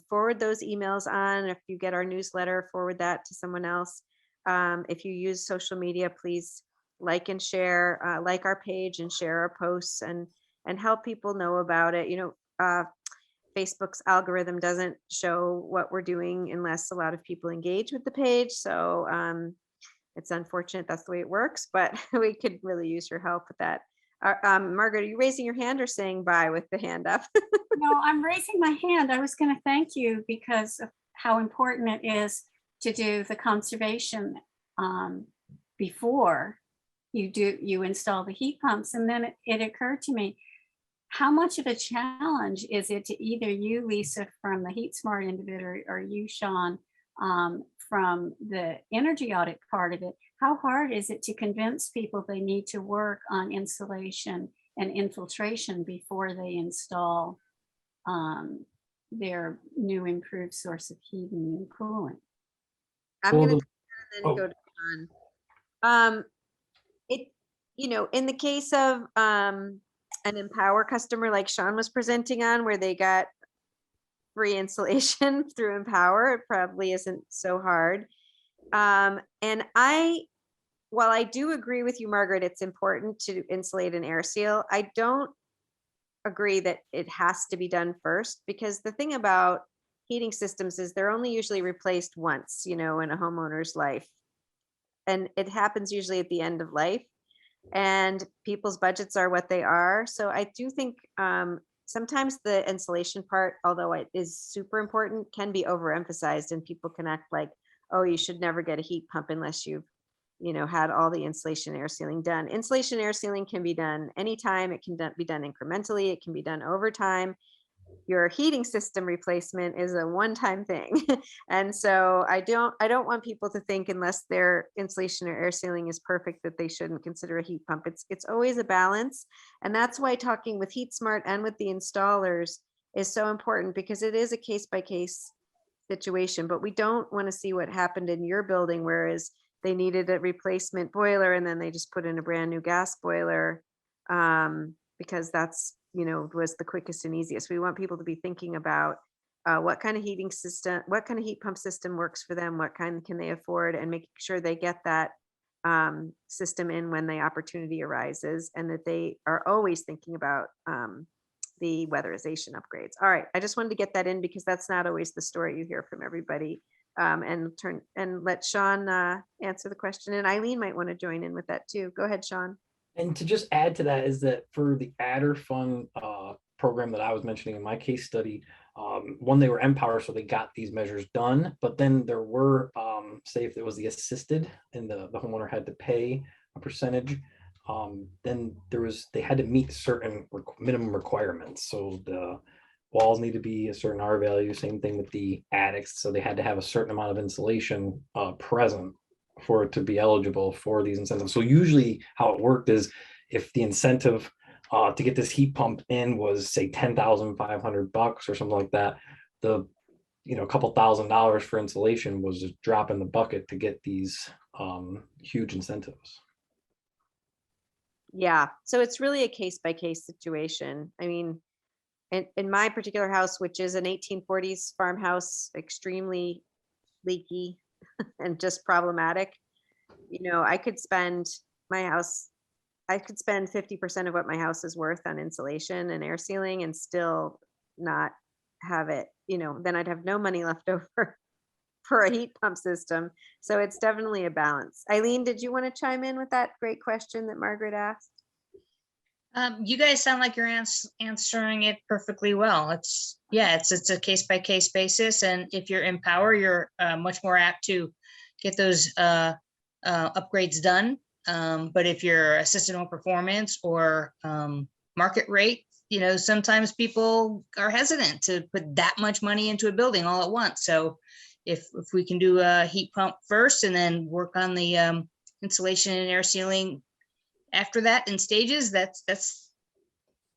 Forward those emails on. If you get our newsletter, forward that to someone else. If you use social media, please like and share, like our page and share our posts, and help people know about it. Facebook's algorithm doesn't show what we're doing unless a lot of people engage with the page. So it's unfortunate that's the way it works, but we could really use your help with that. Margaret, are you raising your hand or saying bye with the hand up? No, I'm raising my hand. I was going to thank you because of how important it is to do the conservation before you install the heat pumps. And then it occurred to me, how much of a challenge is it to either you, Lisa, from the HeatSmart individual, or you, Sean, from the energy audit part of it? How hard is it to convince people they need to work on insulation and infiltration before they install their new improved source of heating and cooling? I'm Well, going to then oh. go to Sean. In the case of an Empower customer like Sean was presenting on, where they got free insulation through Empower, it probably isn't so hard. And while I do agree with you, Margaret, it's important to insulate and air seal, I don't agree that it has to be done first, because the thing about heating systems is they're only usually replaced once, in a homeowner's life. And it happens usually at the end of life, and people's budgets are what they are. So I do think sometimes the insulation part, although it is super important, can be overemphasized, and people can act like, oh, you should never get a heat pump unless you've had all the insulation air sealing done. Insulation air sealing can be done anytime. It can be done incrementally. It can be done over time. Your heating system replacement is a one-time thing. And so I don't want people to think, unless their insulation or air sealing is perfect, that they shouldn't consider a heat pump. It's always a balance. And that's why talking with HeatSmart and with the installers is so important, because it is a case-by-case situation. But we don't want to see what happened in your building, whereas they needed a replacement boiler and then they just put in a brand new gas boiler, because that's was the quickest and easiest. We want people to be thinking about what kind of heating system, what kind of heat pump system works for them, what kind can they afford, and making sure they get that system in when the opportunity arises, and that they are always thinking about the weatherization upgrades. All right, I just wanted to get that in, because that's not always the story you hear from everybody. And let Sean answer the question, and Eileen might want to join in with that too. Go ahead, Sean. And to just add to that is that for the Adder Fund program that I was mentioning in my case study, one, they were Empower, so they got these measures done. But then there were, say if it was the assisted and the homeowner had to pay a percentage, then they had to meet certain minimum requirements. So walls need to be a certain R value, same thing with the attics. So they had to have a certain amount of insulation present for it to be eligible for these incentives. So usually how it worked is if the incentive to get this heat pump in was say $10,500 or something like that, the a couple $1,000s for insulation was a drop in the bucket to get these huge incentives. Yeah, so it's really a case by case situation. I mean, in my particular house, which is an 1840s farmhouse, extremely leaky and just problematic, I could spend my house, I could spend 50% of what my house is worth on insulation and air sealing and still not have it, then I'd have no money left over for a heat pump system. So it's definitely a balance. Eileen, did you want to chime in with that great question that Margaret asked? You guys sound like you're answering it perfectly well. It's a case by case basis, and if you're in power, you're much more apt to get those upgrades done. But if you're assisted home performance or market rate, sometimes people are hesitant to put that much money into a building all at once. So if we can do a heat pump first and then work on the insulation and air sealing after that in stages, that's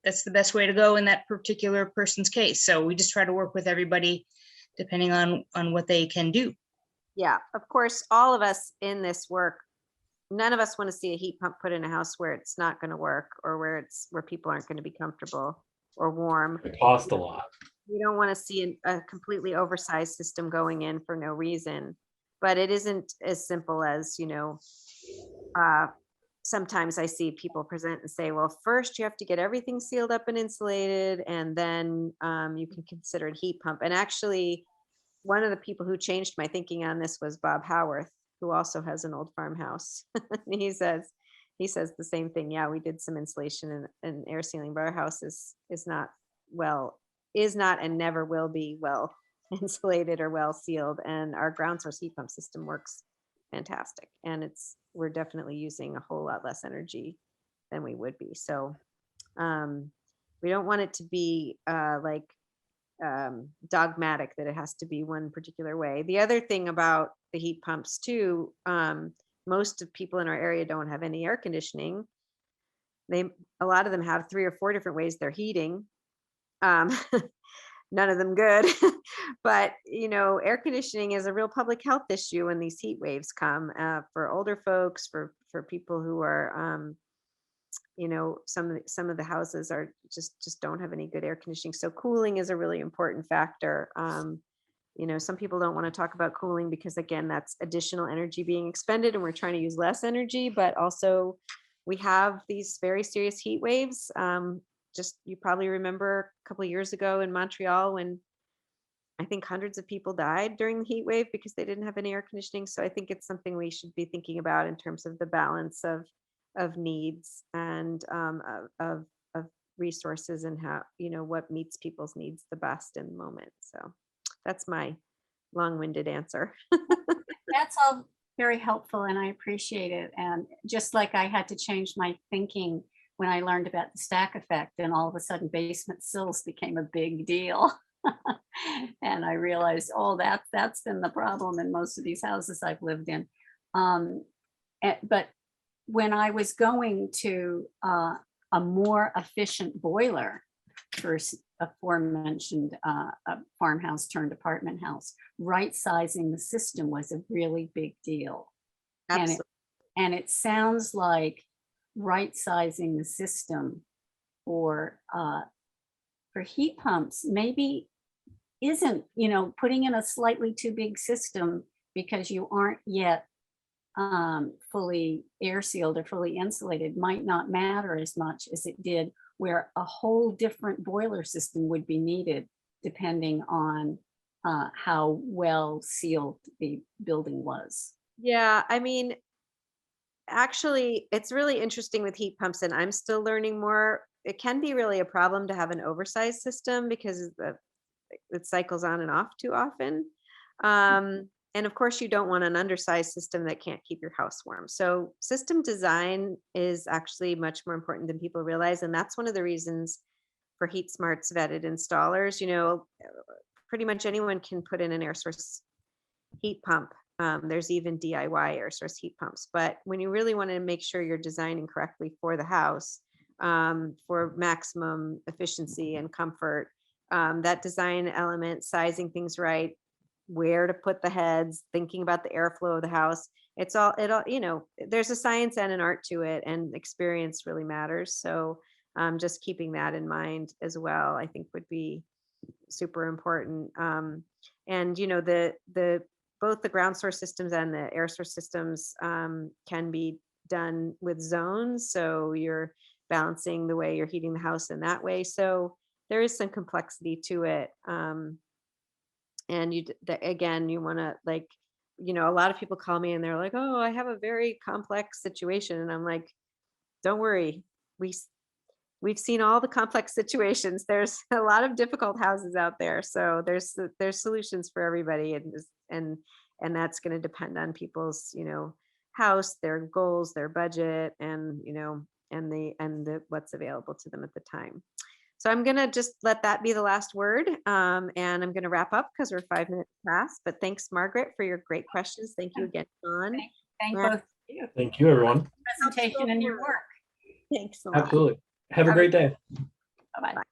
the best way to go in that particular person's case. So we just try to work with everybody depending on what they can do. Yeah, of course, all of us in this work, none of us want to see a heat pump put in a house where it's not going to work or where people aren't going to be comfortable or warm. It costs a lot. We don't want to see a completely oversized system going in for no reason, but it isn't as simple as, sometimes I see people present and say, well, first you have to get everything sealed up and insulated, and then you can consider a heat pump. And actually, one of the people who changed my thinking on this was Bob Howarth, who also has an old farmhouse. he says the same thing. Yeah, we did some insulation and air sealing, but our house is not and never will be well insulated or well sealed. And our ground source heat pump system works fantastic. And we're definitely using a whole lot less energy than we would be. So we don't want it to be dogmatic that it has to be one particular way. The other thing about the heat pumps too, most of people in our area don't have any air conditioning. A lot of them have 3 or 4 different ways they're heating. None of them good, but air conditioning is a real public health issue when these heat waves come, for older folks, for people who are, some of the houses are just don't have any good air conditioning. So cooling is a really important factor. Some people don't want to talk about cooling because, again, that's additional energy being expended and we're trying to use less energy, but also we have these very serious heat waves. You probably remember a couple of years ago in Montreal when I think hundreds of people died during the heat wave because they didn't have any air conditioning. So I think it's something we should be thinking about in terms of the balance of needs and of resources and how, what meets people's needs the best in the moment. So that's my long-winded answer. That's all very helpful and I appreciate it. And just like I had to change my thinking when I learned about the stack effect, and all of a sudden basement sills became a big deal. And I realized, that's been the problem in most of these houses I've lived in. But when I was going to a more efficient boiler for aforementioned a farmhouse turned apartment house, right sizing the system was a really big deal. Absolutely. And it sounds like right sizing the system for heat pumps maybe isn't, putting in a slightly too big system because you aren't yet fully air sealed or fully insulated might not matter as much as it did where a whole different boiler system would be needed depending on how well sealed the building was. Yeah, I mean, actually, it's really interesting with heat pumps, and I'm still learning more. It can be really a problem to have an oversized system because it cycles on and off too often. And of course, you don't want an undersized system that can't keep your house warm. So system design is actually much more important than people realize. And that's one of the reasons for HeatSmart's vetted installers. You know, pretty much anyone can put in an air source heat pump. There's even DIY air source heat pumps. But when you really want to make sure you're designing correctly for the house, for maximum efficiency and comfort, that design element, sizing things right, where to put the heads, thinking about the airflow of the house, it all, you know, there's a science and an art to it, and experience really matters. So just keeping that in mind as well, I think would be super important. And you know, both the ground source systems and the air source systems can be done with zones. So you're balancing the way you're heating the house in that way. So there is some complexity to it. And again, you want to, like, you know, a lot of people call me and they're like, oh, I have a very complex situation. And I'm like, don't worry. We've seen all the complex situations. There's a lot of difficult houses out there. So there's solutions for everybody. And that's going to depend on people's, you know, house, their goals, their budget, and, you know, and the what's available to them at the time. So I'm going to just let that be the last word. And I'm going to wrap up because we're 5 minutes past. But thanks, Margaret, for your great questions. Thank you again, Sean. Thank Yeah. both you. Thank you, everyone. Presentation and your work. Thanks a lot. Absolutely. Have a great day. Bye-bye.